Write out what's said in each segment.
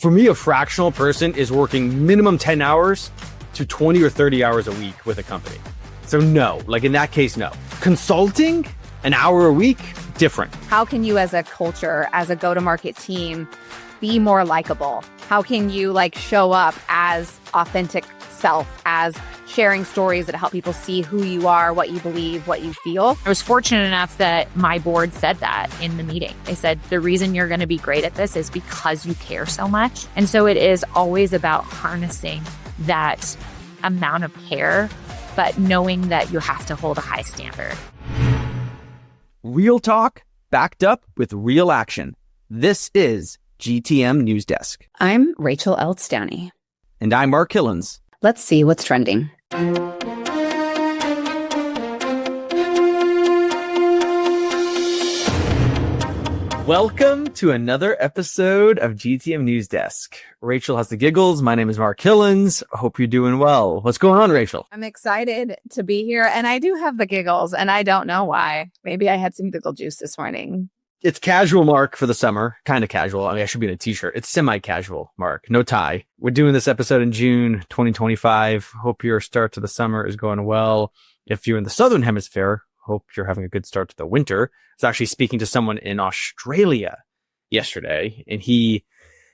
For me, a fractional person is working minimum 10 hours to 20 or 30 hours a week with a company. So no, like in that case, no. Consulting, an hour a week, different. How can you as a culture, as a go-to-market team, be more likable? How can you like show up as authentic self, as sharing stories that help people see who you are, what you believe, what you feel? I was fortunate enough that my board said that in the meeting. They said, the reason you're going to be great at this is because you care so much. And so it is always about harnessing that amount of care, but knowing that you have to hold a high standard. Real talk backed up with real action. This is GTM News Desk. I'm Rachel Downey. And I'm Mark Killens. Let's see what's trending. Welcome to another episode of GTM News Desk. Rachel has the giggles. My name is Mark Killens. Hope you're doing well. What's going on, Rachel? I'm excited to be here, and I do have the giggles, and I don't know why. Maybe I had some giggle juice this morning. It's casual, Mark, for the summer. Kind of casual. I mean, I should be in a t-shirt. It's semi-casual, Mark. No tie. We're doing this episode in June 2025. Hope your start to the summer is going well. If you're in the Southern Hemisphere, hope you're having a good start to the winter. I was actually speaking to someone in Australia yesterday, and he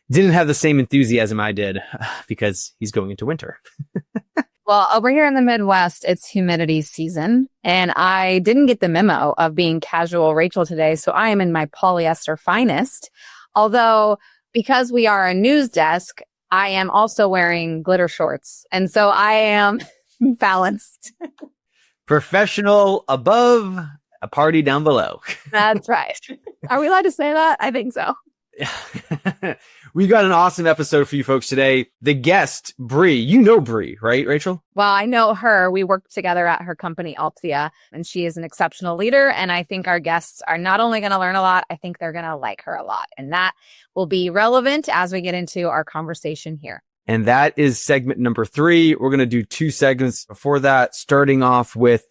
didn't have the same enthusiasm I did because he's going into winter. Well, over here in the Midwest, it's humidity season, and I didn't get the memo of being casual Rachel today, so I am in my polyester finest. Although, because we are a news desk, I am also wearing glitter shorts, and so I am balanced. Professional above, a party down below. That's right. Are we allowed to say that? I think so. We got an awesome episode for you folks today. The guest, Brie. You know Brie, right, Rachel? Well, I know her. We worked together at her company, Altvia, and she is an exceptional leader. And I think our guests are not only going to learn a lot, I think they're going to like her a lot. And that will be relevant as we get into our conversation here. And that is segment number 3. We're going to do 2 segments before that, starting off with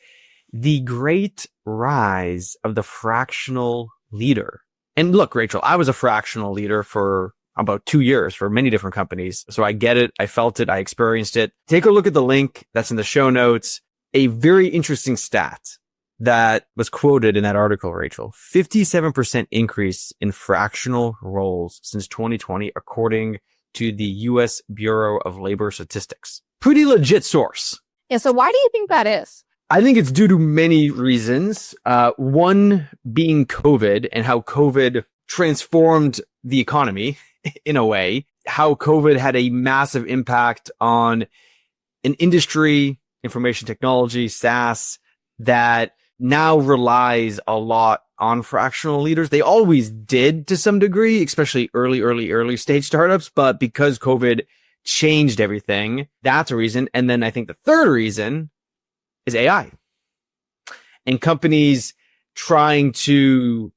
the great rise of the fractional leader. And look, Rachel, I was a fractional leader for about 2 years for many different companies. So I get it. I felt it. I experienced it. Take a look at the link that's in the show notes. A very interesting stat that was quoted in that article, Rachel. 57% increase in fractional roles since 2020, according to the U.S. Bureau of Labor Statistics. Pretty legit source. Yeah. So why do you think that is? I think it's due to many reasons. One being COVID and how COVID transformed the economy in a way, how COVID had a massive impact on an industry, information technology, SaaS, that now relies a lot on fractional leaders. They always did to some degree, especially early stage startups. But because COVID changed everything, that's a reason. And then I think the third reason is AI and companies trying to,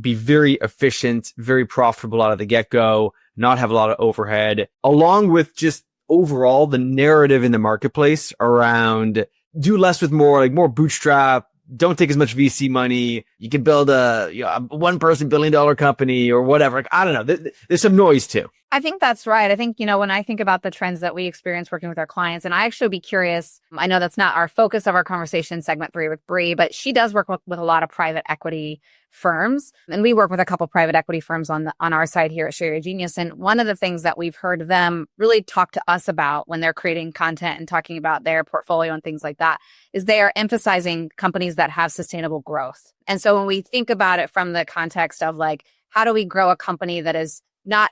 be very efficient, very profitable out of the get-go, not have a lot of overhead, along with just overall the narrative in the marketplace around do less with more, like more bootstrap, don't take as much VC money. You can build a one-person billion-dollar company or whatever. Like, I don't know. There's some noise too. I think that's right. I think, when I think about the trends that we experience working with our clients, and I actually would be curious, I know that's not our focus of our conversation, segment 3 with Brie, but she does work with a lot of private equity firms. And we work with a couple of private equity firms on our side here at Share Your Genius. And one of the things that we've heard them really talk to us about when they're creating content and talking about their portfolio and things like that is they are emphasizing companies that have sustainable growth. And so when we think about it from the context of like, how do we grow a company that is not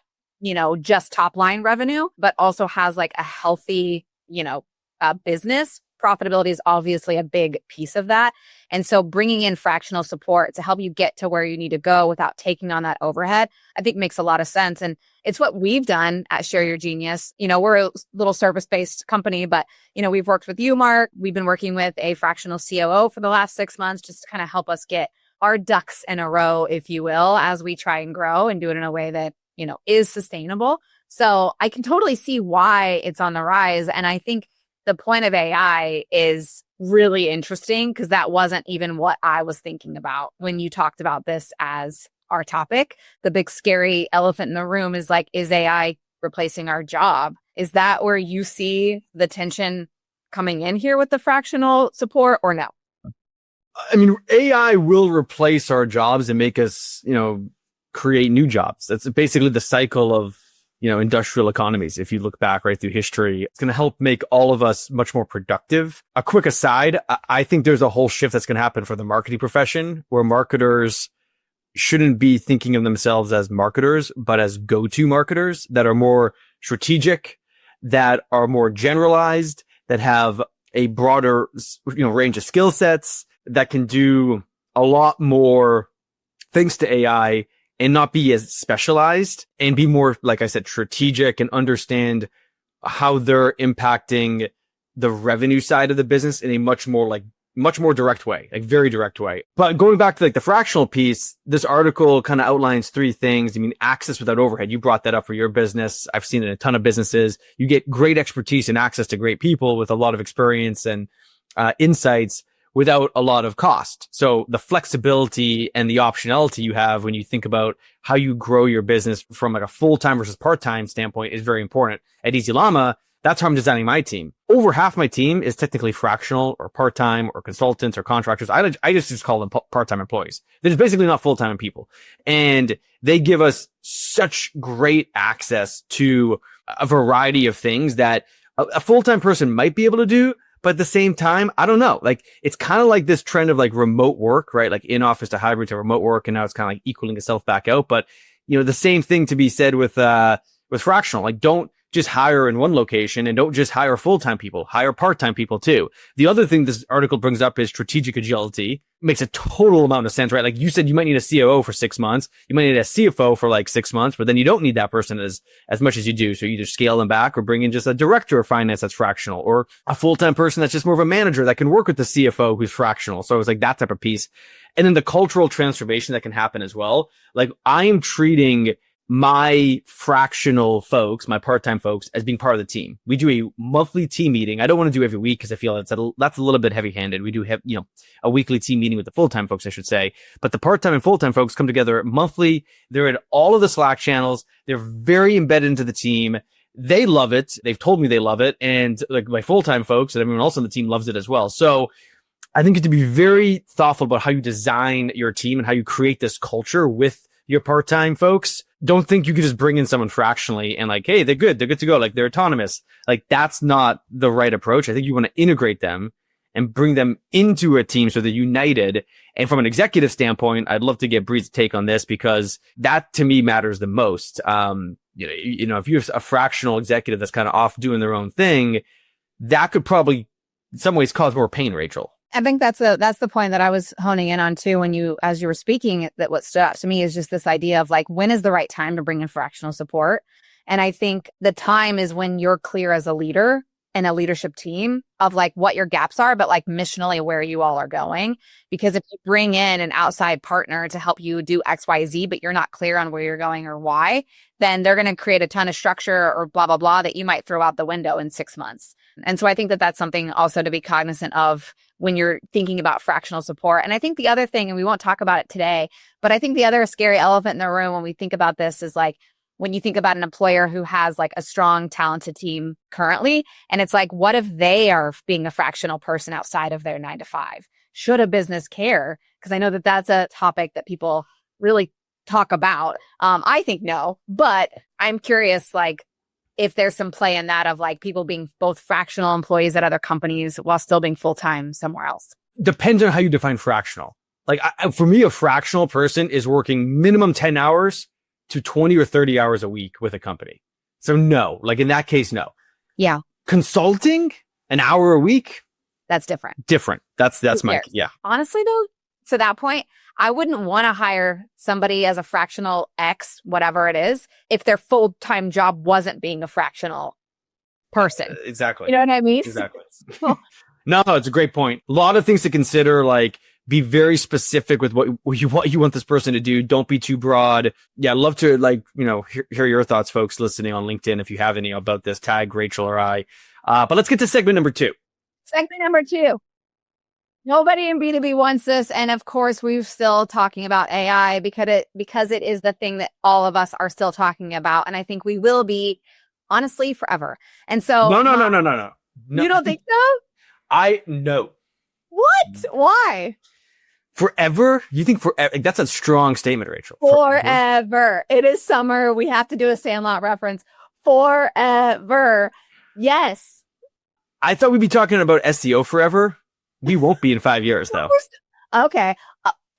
just top line revenue, but also has like a healthy, business. Profitability is obviously a big piece of that. And so bringing in fractional support to help you get to where you need to go without taking on that overhead, I think makes a lot of sense. And it's what we've done at Share Your Genius. We're a little service-based company, but, we've worked with you, Mark. We've been working with a fractional COO for the last 6 months just to kind of help us get our ducks in a row, if you will, as we try and grow and do it in a way that is sustainable. So I can totally see why it's on the rise. And I think the point of AI is really interesting because that wasn't even what I was thinking about when you talked about this as our topic. The big scary elephant in the room is like, is AI replacing our job. Is that where you see the tension coming in here with the fractional support, or no? I mean, AI will replace our jobs and make us, create new jobs. That's basically the cycle of, industrial economies. If you look back right through history, it's going to help make all of us much more productive. A quick aside, I think there's a whole shift that's going to happen for the marketing profession, where marketers shouldn't be thinking of themselves as marketers, but as go-to marketers that are more strategic, that are more generalized, that have a broader, range of skill sets, that can do a lot more thanks to AI and not be as specialized and be more, like I said, strategic and understand how they're impacting the revenue side of the business in a much more direct way, like very direct way. But going back to like the fractional piece, this article kind of outlines 3 things. I mean, access without overhead. You brought that up for your business. I've seen it in a ton of businesses. You get great expertise and access to great people with a lot of experience and insights without a lot of cost. So the flexibility and the optionality you have when you think about how you grow your business from like a full-time versus part-time standpoint is very important. At Easy Llama, that's how I'm designing my team. Over half my team is technically fractional or part-time or consultants or contractors. I just call them part-time employees. They're just basically not full-time people. And they give us such great access to a variety of things that a full-time person might be able to do. But at the same time, I don't know. Like, it's kind of like this trend of like remote work, right? Like in office to hybrid to remote work. And now it's kind of like equaling itself back out. But, the same thing to be said with fractional. Like, don't just hire in one location and don't just hire full-time people, hire part-time people too. The other thing this article brings up is strategic agility. Makes a total amount of sense, right? Like you said, you might need a COO for 6 months. You might need a CFO for like 6 months, but then you don't need that person as much as you do. So you either scale them back or bring in just a director of finance that's fractional, or a full-time person that's just more of a manager that can work with the CFO who's fractional. So it was like that type of piece. And then the cultural transformation that can happen as well. Like, I am treating my fractional folks, my part-time folks, as being part of the team. We do a monthly team meeting. I don't want to do every week because I feel that's a little bit heavy-handed. We do have, a weekly team meeting with the full-time folks, I should say. But the part-time and full-time folks come together monthly. They're in all of the Slack channels. They're very embedded into the team. They love it. They've told me they love it. And like my full-time folks and everyone else on the team loves it as well. So I think you have to be very thoughtful about how you design your team and how you create this culture with your part-time folks. Don't think you could just bring in someone fractionally and like, hey, they're good to go. Like, they're autonomous. Like, that's not the right approach. I think you want to integrate them and bring them into a team so they're united. And from an executive standpoint, I'd love to get Brie's take on this because that to me matters the most. If you have a fractional executive that's kind of off doing their own thing, that could probably in some ways cause more pain, Rachel. I think that's the point that I was honing in on too as you were speaking, that what stood out to me is just this idea of like, when is the right time to bring in fractional support? And I think the time is when you're clear as a leader and a leadership team of like what your gaps are, but like missionally where you all are going. Because if you bring in an outside partner to help you do X, Y, Z, but you're not clear on where you're going or why, then they're going to create a ton of structure or blah, blah, blah that you might throw out the window in 6 months. And so I think that that's something also to be cognizant of when you're thinking about fractional support. And I think the other thing, and we won't talk about it today, but I think the other scary elephant in the room when we think about this is like, when you think about an employer who has like a strong, talented team currently, and it's like, what if they are being a fractional person outside of their 9 to 5? Should a business care? Because I know that that's a topic that people really talk about. I think no, but I'm curious, like, if there's some play in that of like people being both fractional employees at other companies while still being full-time somewhere else. Depends on how you define fractional. Like for me, a fractional person is working minimum 10 hours to 20 or 30 hours a week with a company. So no, like in that case, no. Yeah. Consulting, an hour a week. That's different. Different. That's my, yeah. Honestly though, to that point, I wouldn't want to hire somebody as a fractional X, whatever it is, if their full-time job wasn't being a fractional person. Exactly. You know what I mean? Exactly. No, it's a great point. A lot of things to consider, like be very specific with what you want this person to do. Don't be too broad. Yeah, I'd love to hear your thoughts, folks listening on LinkedIn. If you have any about this, tag Rachel or I. But let's get to segment number 2. Segment number 2. Nobody in B2B wants this. And of course, we're still talking about AI because it is the thing that all of us are still talking about. And I think we will be, honestly, forever. And so No. You don't think so? No. What? Why? Forever? You think forever? That's a strong statement, Rachel. Forever. It is summer. We have to do a Sandlot reference. Forever. Yes. I thought we'd be talking about SEO forever. We won't be in 5 years, though. Okay.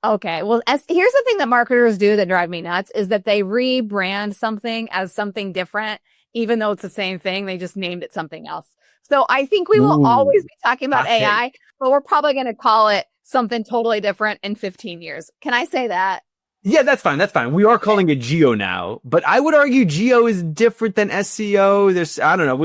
Okay. Well, here's the thing that marketers do that drive me nuts is that they rebrand something as something different, even though it's the same thing. They just named it something else. So I think we will always be talking about AI, but we're probably going to call it something totally different in 15 years. Can I say that? Yeah, that's fine. That's fine. We are calling it geo now, but I would argue geo is different than SEO. I don't know.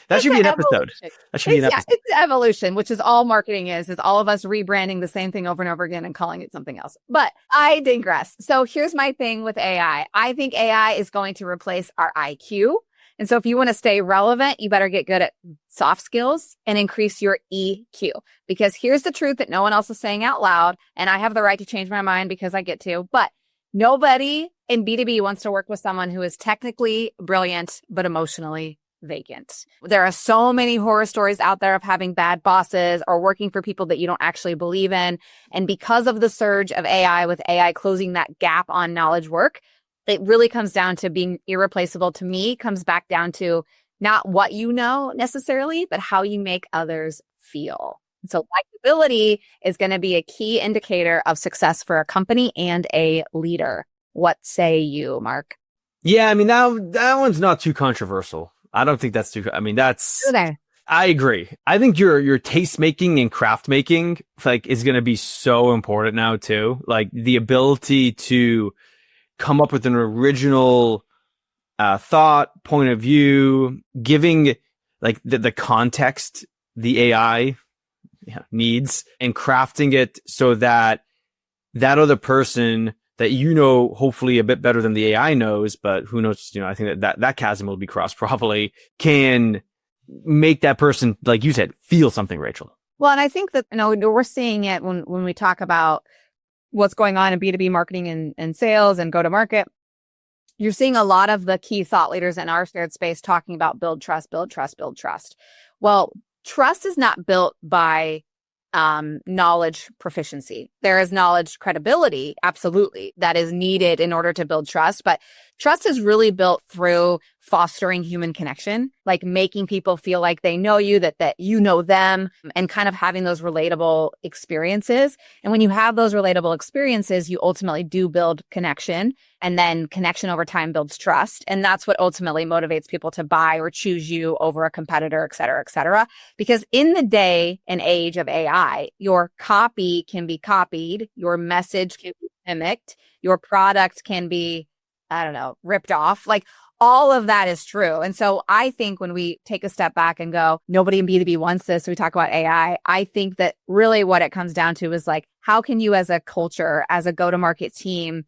That should be an episode. That should be an episode. It's evolution, which is all marketing is all of us rebranding the same thing over and over again and calling it something else. But I digress. So here's my thing with AI. I think AI is going to replace our IQ. And so if you want to stay relevant, you better get good at soft skills and increase your EQ. Because here's the truth that no one else is saying out loud. And I have the right to change my mind because I get to. But nobody in B2B wants to work with someone who is technically brilliant, but emotionally vacant. There are so many horror stories out there of having bad bosses or working for people that you don't actually believe in. And because of the surge of AI, with AI closing that gap on knowledge work, it really comes down to being irreplaceable. To me, comes back down to not what you know necessarily, but how you make others feel. So likability is going to be a key indicator of success for a company and a leader. What say you, Mark? Yeah, I mean, that one's not too controversial. I don't think that's too, I mean, I agree. I think your taste making and craft making is going to be so important now too. Like the ability to come up with an original thought, point of view, giving the context the AI needs and crafting it so that other person that hopefully a bit better than the AI knows, but who knows, I think that chasm will be crossed probably, can make that person, like you said, feel something, Rachel. Well, and I think that, we're seeing it when we talk about what's going on in B2B marketing and sales and go to market. You're seeing a lot of the key thought leaders in our shared space talking about build trust, build trust, build trust. Well, trust is not built by knowledge proficiency. There is knowledge credibility, absolutely, that is needed in order to build trust. But trust is really built through fostering human connection, like making people feel like they know you, that you know them, and kind of having those relatable experiences. And when you have those relatable experiences, you ultimately do build connection. And then connection over time builds trust. And that's what ultimately motivates people to buy or choose you over a competitor, et cetera, et cetera. Because in the day and age of AI, your copy can be copied, your message can be mimicked, your product can be, ripped off. Like all of that is true. And so I think when we take a step back and go, nobody in B2B wants this, we talk about AI, I think that really what it comes down to is how can you as a culture, as a go-to-market team,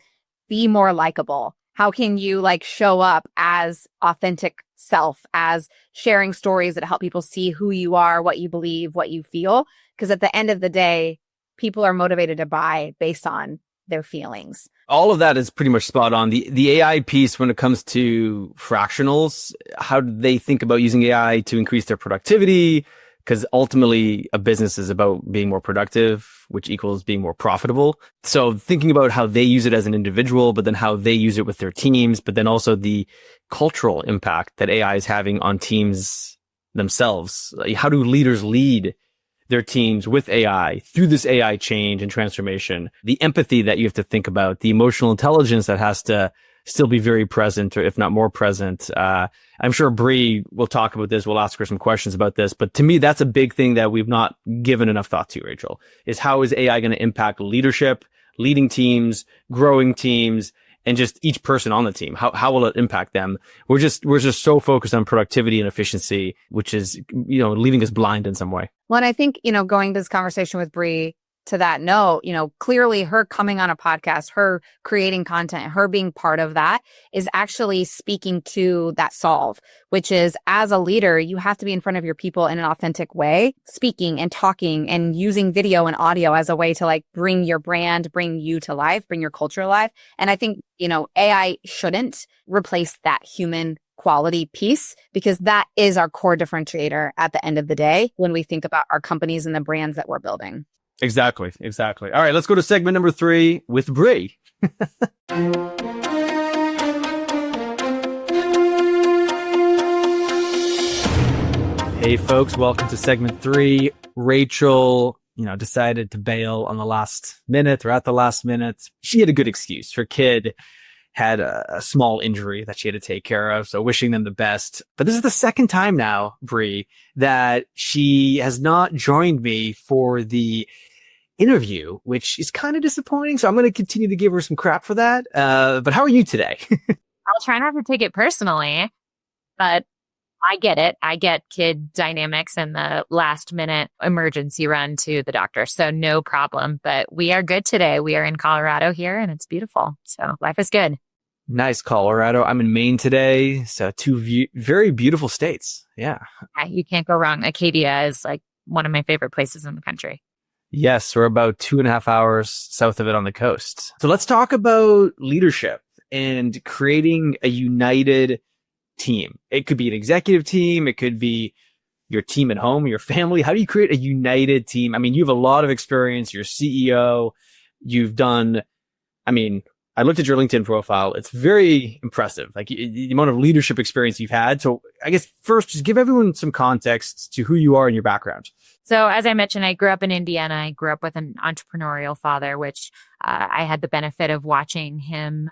be more likable? How can you show up as authentic self, as sharing stories that help people see who you are, what you believe, what you feel? Because at the end of the day, people are motivated to buy based on their feelings. All of that is pretty much spot on. The AI piece, when it comes to fractionals, how do they think about using AI to increase their productivity? Because ultimately a business is about being more productive, which equals being more profitable. So thinking about how they use it as an individual, but then how they use it with their teams, but then also the cultural impact that AI is having on teams themselves. How do leaders lead their teams with AI through this AI change and transformation? The empathy that you have to think about, the emotional intelligence that has to still be very present, or if not more present. I'm sure Brie will talk about this. We'll ask her some questions about this. But to me, that's a big thing that we've not given enough thought to, Rachel, is how is AI going to impact leadership, leading teams, growing teams, and just each person on the team? How will it impact them? We're just so focused on productivity and efficiency, which is, leaving us blind in some way. Well, and I think, going to this conversation with Brie, to that note, clearly her coming on a podcast, her creating content, her being part of that is actually speaking to that solve, which is as a leader, you have to be in front of your people in an authentic way, speaking and talking and using video and audio as a way to like bring your brand, bring you to life, bring your culture alive. And I think, AI shouldn't replace that human quality piece, because that is our core differentiator at the end of the day when we think about our companies and the brands that we're building. Exactly. All right, let's go to segment number 3 with Brie. Hey folks, welcome to segment 3. Rachel, decided to bail on the last minute or at the last minute. She had a good excuse. Her kid had a small injury that she had to take care of. So wishing them the best. But this is the second time now, Brie, that she has not joined me for the interview, which is kind of disappointing. So I'm going to continue to give her some crap for that. But how are you today? I'll try not to take it personally, but I get it. I get kid dynamics and the last minute emergency run to the doctor. So no problem. But we are good today. We are in Colorado here and it's beautiful. So life is good. Nice, Colorado. I'm in Maine today. So two very beautiful states. Yeah. You can't go wrong. Acadia is like one of my favorite places in the country. Yes, we're about 2.5 hours south of it on the coast. So let's talk about leadership and creating a united team. It could be an executive team. It could be your team at home, your family. How do you create a united team? I mean, you have a lot of experience. You're CEO. You've done, I looked at your LinkedIn profile. It's very impressive, like the amount of leadership experience you've had. So I guess first, just give everyone some context to who you are and your background. So as I mentioned, I grew up in Indiana. I grew up with an entrepreneurial father, which I had the benefit of watching him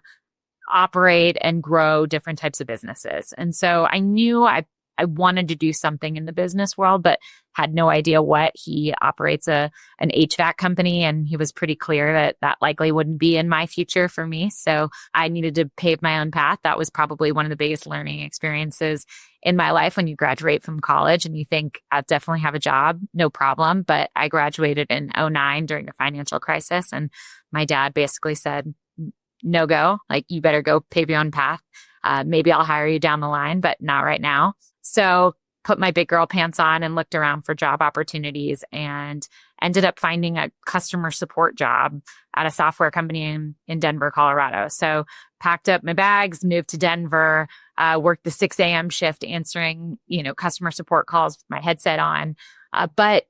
operate and grow different types of businesses. And so I knew I wanted to do something in the business world, but had no idea what. He operates an HVAC company, and he was pretty clear that that likely wouldn't be in my future for me. So I needed to pave my own path. That was probably one of the biggest learning experiences in my life when you graduate from college and you think, I'll definitely have a job, no problem. But I graduated in 2009 during the financial crisis, and my dad basically said, no go, like you better go pave your own path. Maybe I'll hire you down the line, but not right now. So put my big girl pants on and looked around for job opportunities and ended up finding a customer support job at a software company in Denver, Colorado. So packed up my bags, moved to Denver, worked the 6 a.m. shift answering, customer support calls with my headset on. But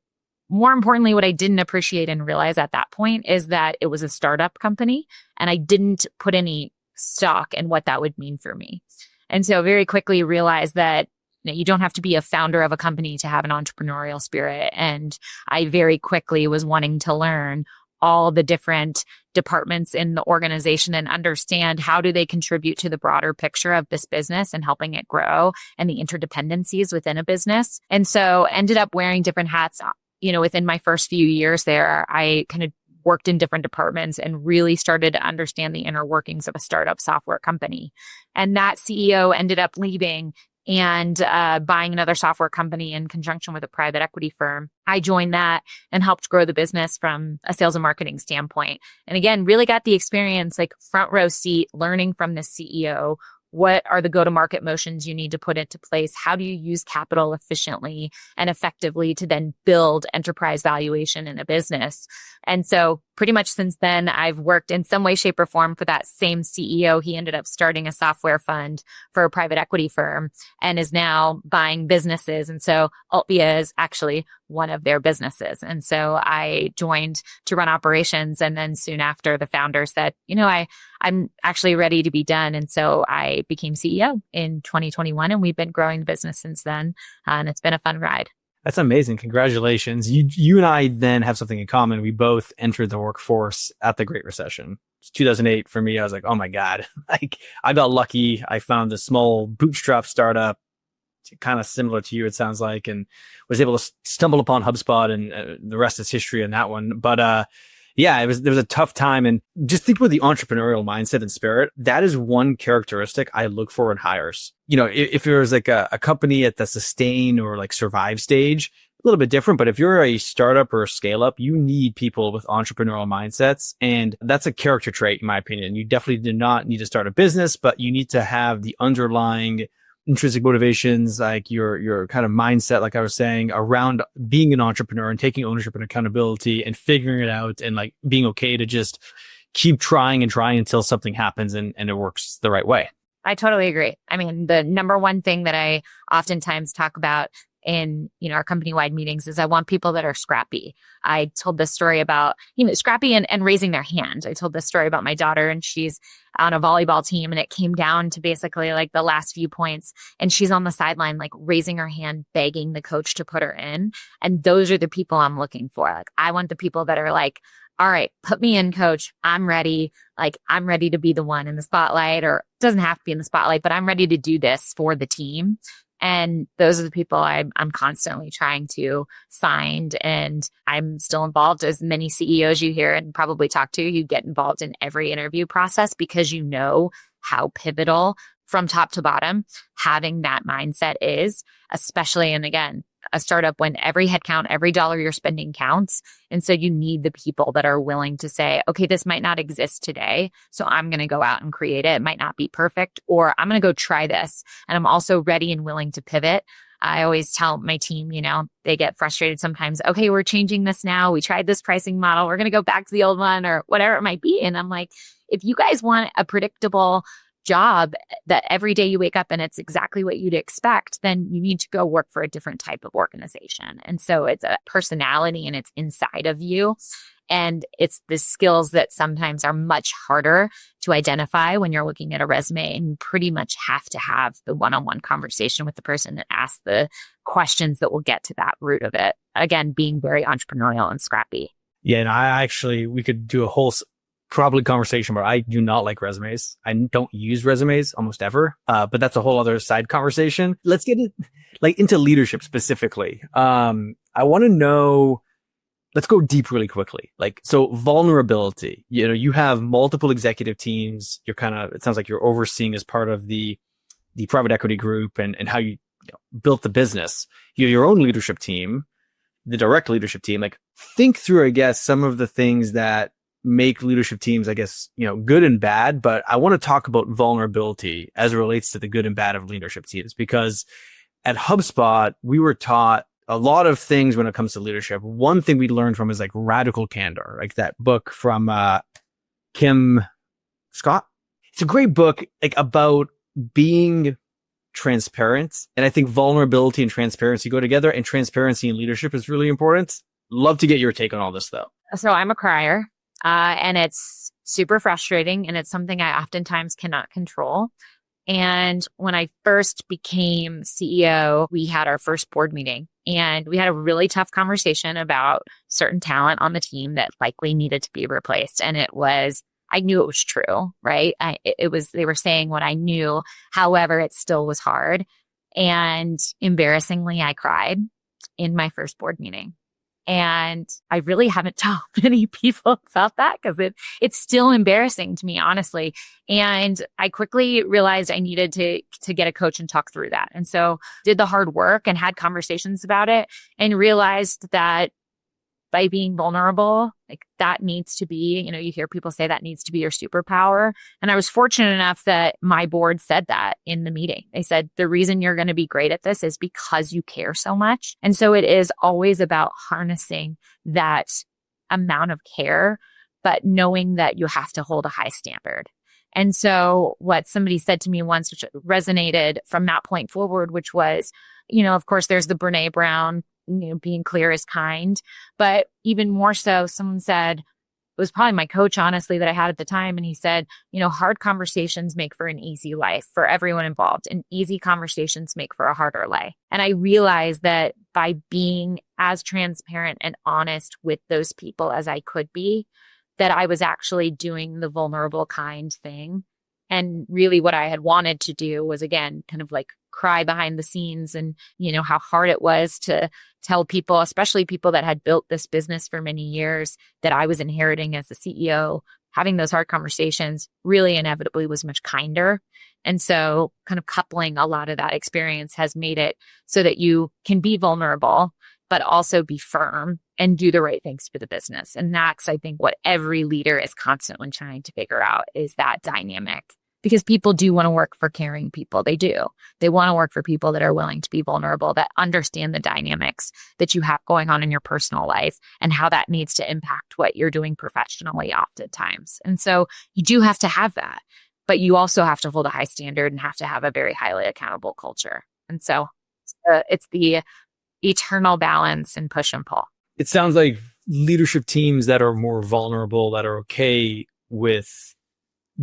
more importantly, what I didn't appreciate and realize at that point is that it was a startup company and I didn't put any stock in what that would mean for me. And so very quickly realized that you don't have to be a founder of a company to have an entrepreneurial spirit. And I very quickly was wanting to learn all the different departments in the organization and understand how do they contribute to the broader picture of this business and helping it grow and the interdependencies within a business. And so ended up wearing different hats. Within my first few years there, I kind of worked in different departments and really started to understand the inner workings of a startup software company. And that CEO ended up leaving and buying another software company in conjunction with a private equity firm. I joined that and helped grow the business from a sales and marketing standpoint. And again, really got the experience, like front row seat, learning from the CEO. What are the go-to-market motions you need to put into place? How do you use capital efficiently and effectively to then build enterprise valuation in a business? And so pretty much since then, I've worked in some way, shape, or form for that same CEO. He ended up starting a software fund for a private equity firm and is now buying businesses. And so Altvia is actually one of their businesses. And so I joined to run operations. And then soon after, the founder said, I'm actually ready to be done. And so I became CEO in 2021, and we've been growing the business since then. And it's been a fun ride. That's amazing. Congratulations. You and I then have something in common. We both entered the workforce at the Great Recession. It's 2008 for me. I was like, oh my God, I got lucky. I found a small bootstrap startup, kind of similar to you, it sounds like, and was able to stumble upon HubSpot, and the rest is history on that one. But, there was a tough time. And just think about the entrepreneurial mindset and spirit. That is one characteristic I look for in hires. If there was like a company at the sustain or like survive stage, little bit different, but if you're a startup or a scale up, you need people with entrepreneurial mindsets. And that's a character trait, in my opinion. You definitely do not need to start a business, but you need to have the underlying intrinsic motivations, like your kind of mindset, like I was saying, around being an entrepreneur and taking ownership and accountability and figuring it out and like being okay to just keep trying and trying until something happens and it works the right way. I totally agree. I mean, the number one thing that I oftentimes talk about in, our company-wide meetings is I want people that are scrappy. I told this story about, scrappy and raising their hand. I told this story about my daughter, and she's on a volleyball team, and it came down to basically like the last few points, and she's on the sideline, like raising her hand, begging the coach to put her in. And those are the people I'm looking for. Like, I want the people that are like, all right, put me in, coach. I'm ready. Like, I'm ready to be the one in the spotlight, or it doesn't have to be in the spotlight, but I'm ready to do this for the team. And those are the people I'm constantly trying to find. And I'm still involved, as many CEOs you hear and probably talk to. You get involved in every interview process because you know how pivotal from top to bottom having that mindset is, especially, and again, a startup, when every headcount, every dollar you're spending counts. And so you need the people that are willing to say, okay, this might not exist today, so I'm going to go out and create it. It might not be perfect, or I'm going to go try this. And I'm also ready and willing to pivot. I always tell my team, they get frustrated sometimes. Okay, we're changing this now. We tried this pricing model. We're going to go back to the old one, or whatever it might be. And I'm like, if you guys want a predictable job that every day you wake up and it's exactly what you'd expect, then you need to go work for a different type of organization. And so it's a personality, and it's inside of you. And it's the skills that sometimes are much harder to identify when you're looking at a resume, and you pretty much have to have the one-on-one conversation with the person and ask the questions that will get to that root of it. Again, being very entrepreneurial and scrappy. Yeah. And we could do a whole probably conversation, but I do not like resumes. I don't use resumes almost ever. But that's a whole other side conversation. Let's get it into leadership specifically. I want to know, let's go deep really quickly. So vulnerability, you have multiple executive teams. It sounds like you're overseeing as part of the private equity group and how you built the business. You have your own leadership team, the direct leadership team. Think through, I guess, some of the things that make leadership teams, I guess, good and bad, but I want to talk about vulnerability as it relates to the good and bad of leadership teams, because at HubSpot, we were taught a lot of things when it comes to leadership. One thing we learned from is radical candor, like that book from Kim Scott. It's a great book, about being transparent. And I think vulnerability and transparency go together, and transparency in leadership is really important. Love to get your take on all this though. So I'm a crier. And it's super frustrating, and it's something I oftentimes cannot control. And when I first became CEO, we had our first board meeting, and we had a really tough conversation about certain talent on the team that likely needed to be replaced. And I knew it was true, right? They were saying what I knew. However, it still was hard. And embarrassingly, I cried in my first board meeting. And I really haven't told many people about that, because it's still embarrassing to me, honestly. And I quickly realized I needed to get a coach and talk through that. And so did the hard work and had conversations about it, and realized that by being vulnerable, that needs to be, you hear people say that needs to be your superpower. And I was fortunate enough that my board said that in the meeting. They said, the reason you're going to be great at this is because you care so much. And so it is always about harnessing that amount of care, but knowing that you have to hold a high standard. And so what somebody said to me once, which resonated from that point forward, which was, of course, there's the Brene Brown, being clear is kind. But even more so, someone said, it was probably my coach, honestly, that I had at the time. And he said, hard conversations make for an easy life for everyone involved, and easy conversations make for a harder life. And I realized that by being as transparent and honest with those people as I could be, that I was actually doing the vulnerable, kind thing. And really what I had wanted to do was, again, kind of cry behind the scenes, and, how hard it was to tell people, especially people that had built this business for many years, that I was inheriting as the CEO. Having those hard conversations really inevitably was much kinder. And so kind of coupling a lot of that experience has made it so that you can be vulnerable, but also be firm and do the right things for the business. And that's, I think, what every leader is constantly trying to figure out is that dynamic. Because people do want to work for caring people. They do. They want to work for people that are willing to be vulnerable, that understand the dynamics that you have going on in your personal life and how that needs to impact what you're doing professionally oftentimes. And so you do have to have that, but you also have to hold a high standard and have to have a very highly accountable culture. And so it's the eternal balance and push and pull. It sounds like leadership teams that are more vulnerable, that are okay with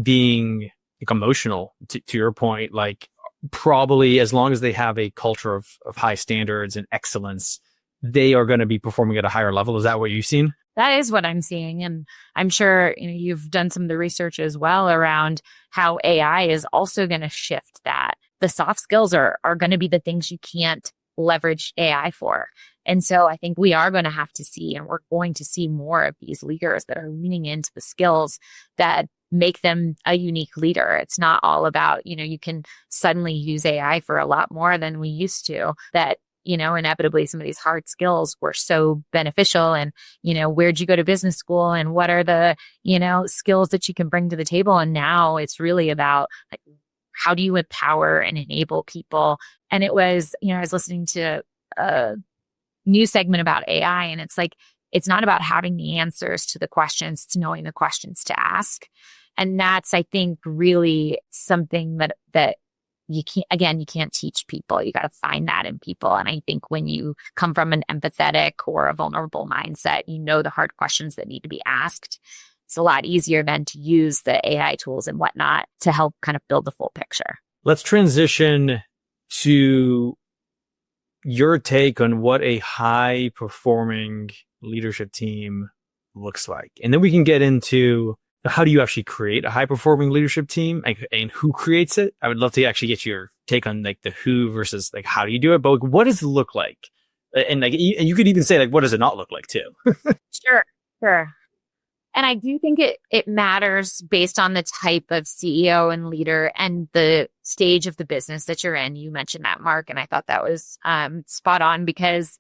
being emotional, to your point, like probably as long as they have a culture of high standards and excellence, they are going to be performing at a higher level. Is that what you've seen? That is what I'm seeing. And I'm sure you've done some of the research as well around how AI is also going to shift that. The soft skills are going to be the things you can't leverage AI for. And so I think we are going to have to see, and we're going to see more of these leaders that are leaning into the skills that make them a unique leader. It's not all about, you can suddenly use AI for a lot more than we used to, that, inevitably some of these hard skills were so beneficial. And, where'd you go to business school and what are the, skills that you can bring to the table? And now it's really about like, how do you empower and enable people? And it was, I was listening to a news segment about AI, and it's like, it's not about having the answers to the questions, it's knowing the questions to ask. And that's, I think, really something that you can't teach people. You got to find that in people. And I think when you come from an empathetic or a vulnerable mindset, the hard questions that need to be asked. It's a lot easier then to use the AI tools and whatnot to help kind of build the full picture. Let's transition to your take on what a high performing leadership team looks like. And then we can get into how do you actually create a high performing leadership team and who creates it? I would love to actually get your take on like the who versus like how do you do it? But what does it look like? And like you could even say like what does it not look like too? Sure. And I do think it matters based on the type of CEO and leader and the stage of the business that you're in. You mentioned that, Mark, and I thought that was spot on, because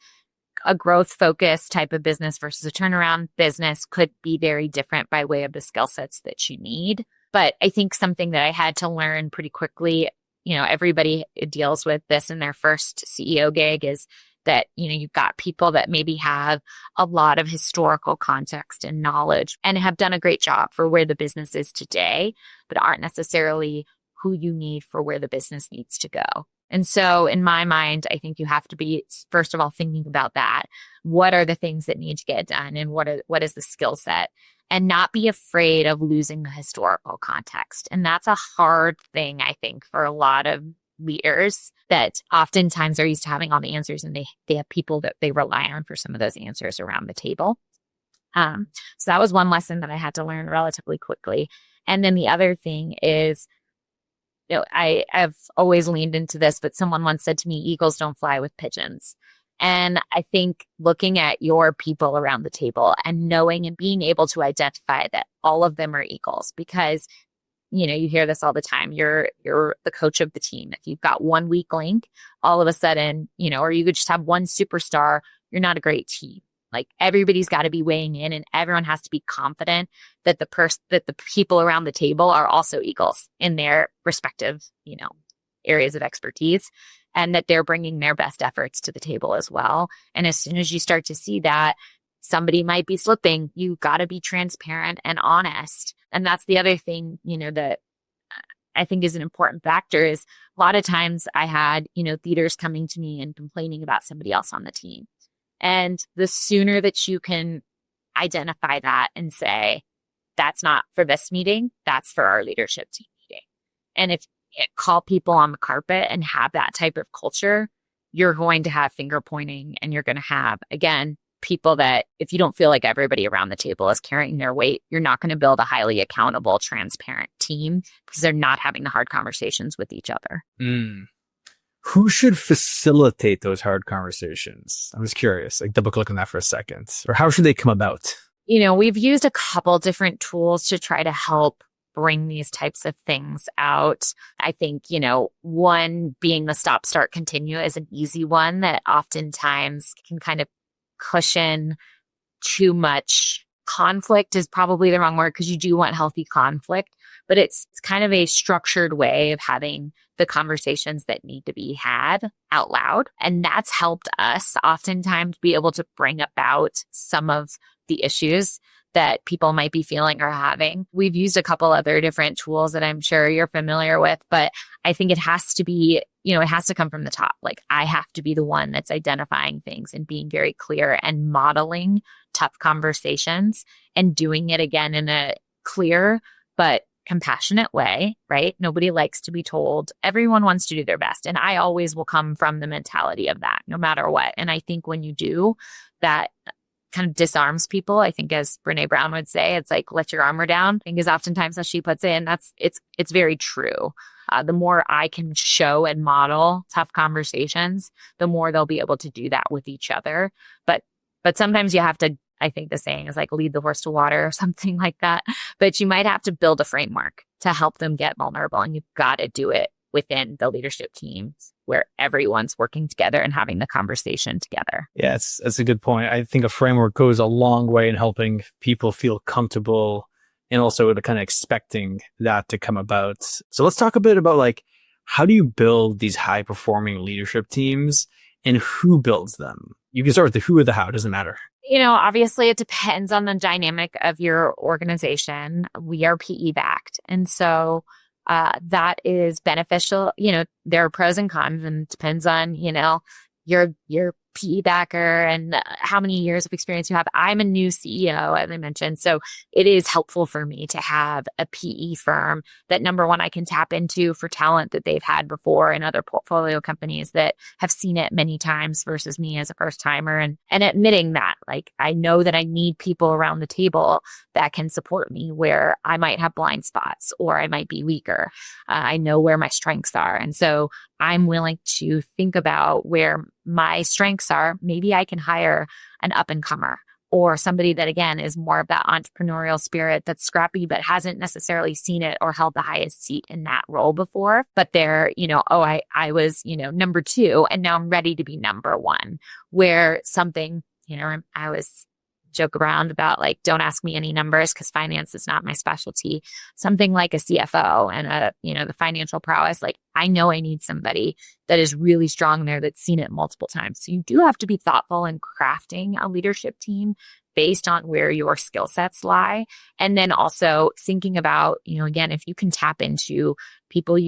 a growth focused type of business versus a turnaround business could be very different by way of the skill sets that you need. But I think something that I had to learn pretty quickly, everybody deals with this in their first CEO gig, is that, you've got people that maybe have a lot of historical context and knowledge and have done a great job for where the business is today, but aren't necessarily who you need for where the business needs to go. And so in my mind, I think you have to be, first of all, thinking about that. What are the things that need to get done, and what is the skill set? And not be afraid of losing the historical context. And that's a hard thing, I think, for a lot of leaders that oftentimes are used to having all the answers, and they have people that they rely on for some of those answers around the table. So that was one lesson that I had to learn relatively quickly. And then the other thing is, I've always leaned into this, but someone once said to me, eagles don't fly with pigeons. And I think looking at your people around the table and knowing and being able to identify that all of them are eagles, because you hear this all the time. You're the coach of the team. If you've got one weak link, all of a sudden, or you could just have one superstar, you're not a great team. Like everybody's got to be weighing in, and everyone has to be confident that the people around the table are also eagles in their respective, areas of expertise, and that they're bringing their best efforts to the table as well. And as soon as you start to see that somebody might be slipping, you got to be transparent and honest. And that's the other thing, that I think is an important factor, is a lot of times I had, leaders coming to me and complaining about somebody else on the team. And the sooner that you can identify that and say, that's not for this meeting, that's for our leadership team meeting. And if you call people on the carpet and have that type of culture, you're going to have finger pointing, and you're going to have, again, people that if you don't feel like everybody around the table is carrying their weight, you're not going to build a highly accountable, transparent team, because they're not having the hard conversations with each other. Who should facilitate those hard conversations? I was curious, like double click on that for a second. Or how should they come about? We've used a couple different tools to try to help bring these types of things out. I think, one being the stop, start, continue is an easy one that oftentimes can kind of cushion too much conflict is probably the wrong word, because you do want healthy conflict, but it's kind of a structured way of having the conversations that need to be had out loud. And that's helped us oftentimes be able to bring about some of the issues that people might be feeling or having. We've used a couple other different tools that I'm sure you're familiar with, but I think it has to be, it has to come from the top. Like, I have to be the one that's identifying things and being very clear and modeling tough conversations and doing it again in a clear but compassionate way, right? Nobody likes to be told. Everyone wants to do their best. And I always will come from the mentality of that, no matter what. And I think when you do, that kind of disarms people. I think, as Brene Brown would say, it's like, let your armor down. I think is oftentimes how she puts it. And it's very true. The more I can show and model tough conversations, the more they'll be able to do that with each other. But sometimes you have to, I think the saying is like, lead the horse to water or something like that. But you might have to build a framework to help them get vulnerable. And you've got to do it within the leadership teams where everyone's working together and having the conversation together. Yeah, that's a good point. I think a framework goes a long way in helping people feel comfortable and also kind of expecting that to come about. So let's talk a bit about, like, how do you build these high performing leadership teams and who builds them? You can start with the who or the how, doesn't matter. Obviously it depends on the dynamic of your organization. We are PE backed. And so that is beneficial. There are pros and cons, and it depends on, your PE backer and how many years of experience you have. I'm a new CEO, as I mentioned. So it is helpful for me to have a PE firm that, number one, I can tap into for talent that they've had before in other portfolio companies that have seen it many times versus me as a first timer. And admitting that, like, I know that I need people around the table that can support me where I might have blind spots or I might be weaker. I know where my strengths are. And so I'm willing to think about where my strengths are. Maybe I can hire an up and comer or somebody that, again, is more of that entrepreneurial spirit that's scrappy, but hasn't necessarily seen it or held the highest seat in that role before. But they're, I was, number two, and now I'm ready to be number one, where something, I was joke around about, like, don't ask me any numbers because finance is not my specialty. Something like a CFO and the financial prowess, like, I know I need somebody that is really strong there that's seen it multiple times. So you do have to be thoughtful in crafting a leadership team based on where your skill sets lie. And then also thinking about, again, if you can tap into people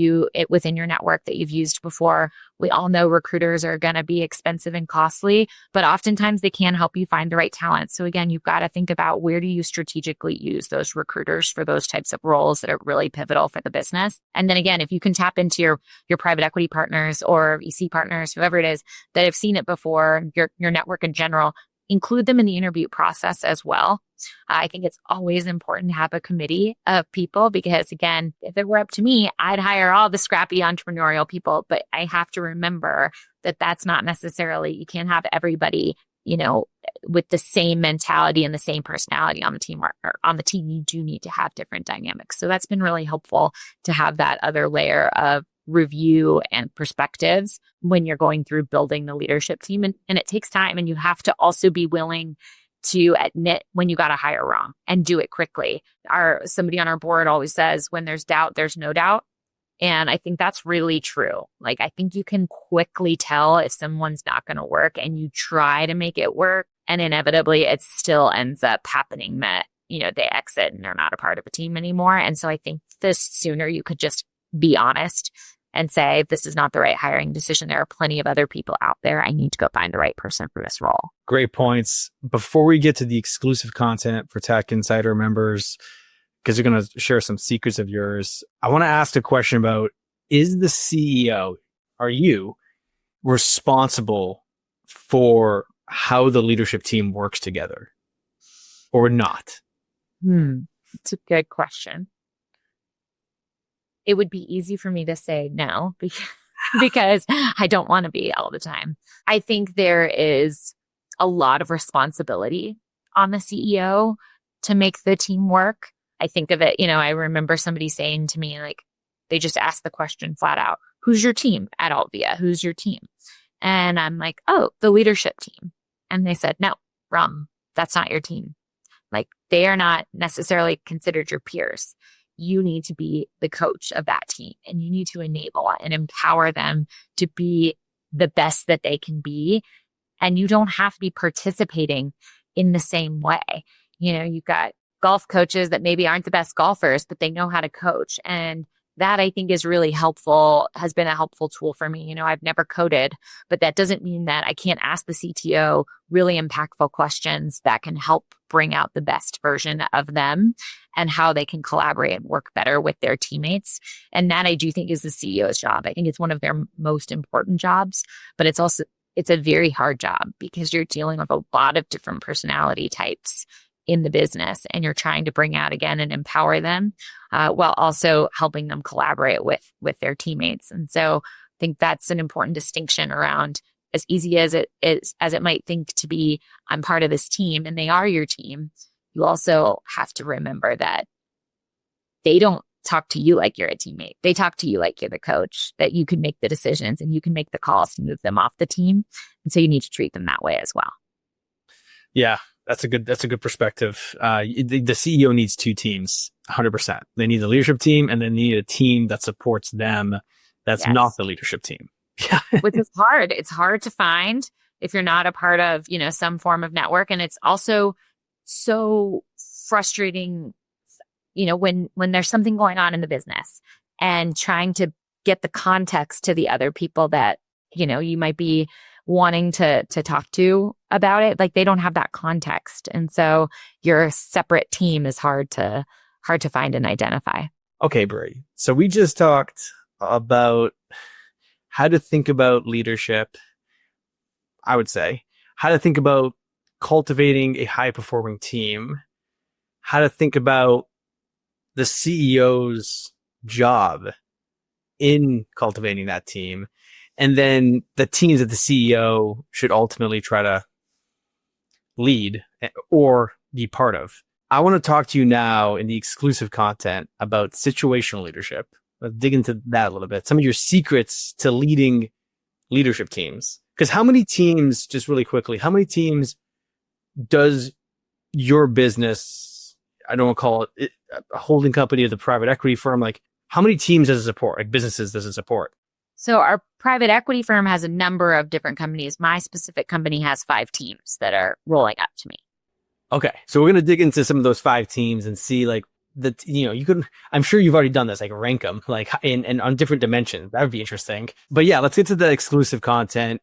within your network that you've used before. We all know recruiters are going to be expensive and costly, but oftentimes they can help you find the right talent. So again, you've got to think about, where do you strategically use those recruiters for those types of roles that are really pivotal for the business? And then again, if you can tap into your private equity partners or VC partners, whoever it is, that have seen it before, your network in general, include them in the interview process as well. I think it's always important to have a committee of people because, again, if it were up to me, I'd hire all the scrappy entrepreneurial people, but I have to remember that that's not necessarily, you can't have everybody, with the same mentality and the same personality on the team or on the team. You do need to have different dynamics. So that's been really helpful to have that other layer of review and perspectives when you're going through building the leadership team. And it takes time, and you have to also be willing to admit when you got to hire wrong and do it quickly. Somebody on our board always says, when there's doubt, there's no doubt. And I think that's really true. Like, I think you can quickly tell if someone's not going to work and you try to make it work, and inevitably it still ends up happening that, they exit and they're not a part of a team anymore. And so I think the sooner you could just be honest and say, this is not the right hiring decision. There are plenty of other people out there. I need to go find the right person for this role. Great points. Before we get to the exclusive content for Tech Insider members, because you're going to share some secrets of yours, I want to ask a question about, is the CEO, are you responsible for how the leadership team works together or not? It's a good question. It would be easy for me to say no because I don't want to be all the time. I think there is a lot of responsibility on the CEO to make the team work. I think of it, I remember somebody saying to me, like, they just asked the question flat out, who's your team at Altvia? Who's your team? And I'm like, oh, the leadership team. And they said, no, wrong. That's not your team. Like, they are not necessarily considered your peers. You need to be the coach of that team, and you need to enable and empower them to be the best that they can be. And you don't have to be participating in the same way. You've got golf coaches that maybe aren't the best golfers, but they know how to coach. And that, I think, is really helpful, has been a helpful tool for me. I've never coded, but that doesn't mean that I can't ask the CTO really impactful questions that can help bring out the best version of them and how they can collaborate and work better with their teammates. And that, I do think, is the CEO's job. I think it's one of their most important jobs, but it's a very hard job because you're dealing with a lot of different personality types in the business, and you're trying to bring out again and empower them while also helping them collaborate with their teammates. And so I think that's an important distinction around, as easy as it might think to be, I'm part of this team and they are your team. You also have to remember that they don't talk to you like you're a teammate. They talk to you like you're the coach, that you can make the decisions and you can make the calls to move them off the team. And so you need to treat them that way as well. Yeah. That's a good perspective. The CEO needs two teams, 100%. They need the leadership team, and they need a team that supports them. That's not the leadership team. Yeah. Which is hard. It's hard to find if you're not a part of, some form of network. And it's also so frustrating, when there's something going on in the business and trying to get the context to the other people that, you might be wanting to talk to about it. Like, they don't have that context. And so your separate team is hard to find and identify. Okay, Brie. So we just talked about how to think about leadership. I would say how to think about cultivating a high performing team, how to think about the CEO's job in cultivating that team, and then the teams that the CEO should ultimately try to lead or be part of. I want to talk to you now in the exclusive content about situational leadership. Let's dig into that a little bit. Some of your secrets to leading leadership teams. Because how many teams, just really quickly, how many teams does your business, I don't want to call it a holding company or the private equity firm, like how many teams does it support? Like businesses does it support? So our private equity firm has a number of different companies. My specific company has 5 teams that are rolling up to me. Okay. So we're going to dig into some of those 5 teams and see like I'm sure you've already done this, like rank them like and on different dimensions. That would be interesting. But yeah, let's get to the exclusive content.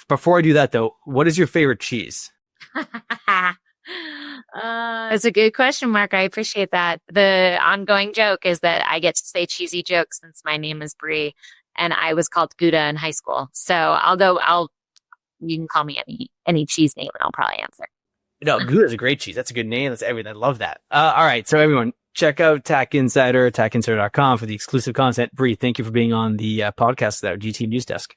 Before I do that though, what is your favorite cheese? That's a good question, Mark. I appreciate that. The ongoing joke is that I get to say cheesy jokes since my name is Brie. And I was called Gouda in high school. So you can call me any cheese name and I'll probably answer. No, Gouda is a great cheese. That's a good name. That's everything. I love that. All right. So everyone, check out Tack Insider, tackinsider.com for the exclusive content. Brie, thank you for being on the podcast there, GTM News Desk.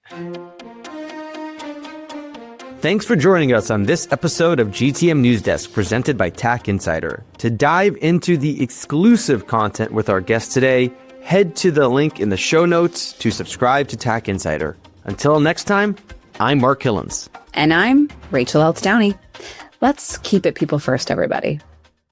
Thanks for joining us on this episode of GTM News Desk presented by Tack Insider. To dive into the exclusive content with our guest today, head to the link in the show notes to subscribe to Tack Insider. Until next time, I'm Mark Hillens. And I'm Rachel Eltz Downey. Let's keep it people first, everybody.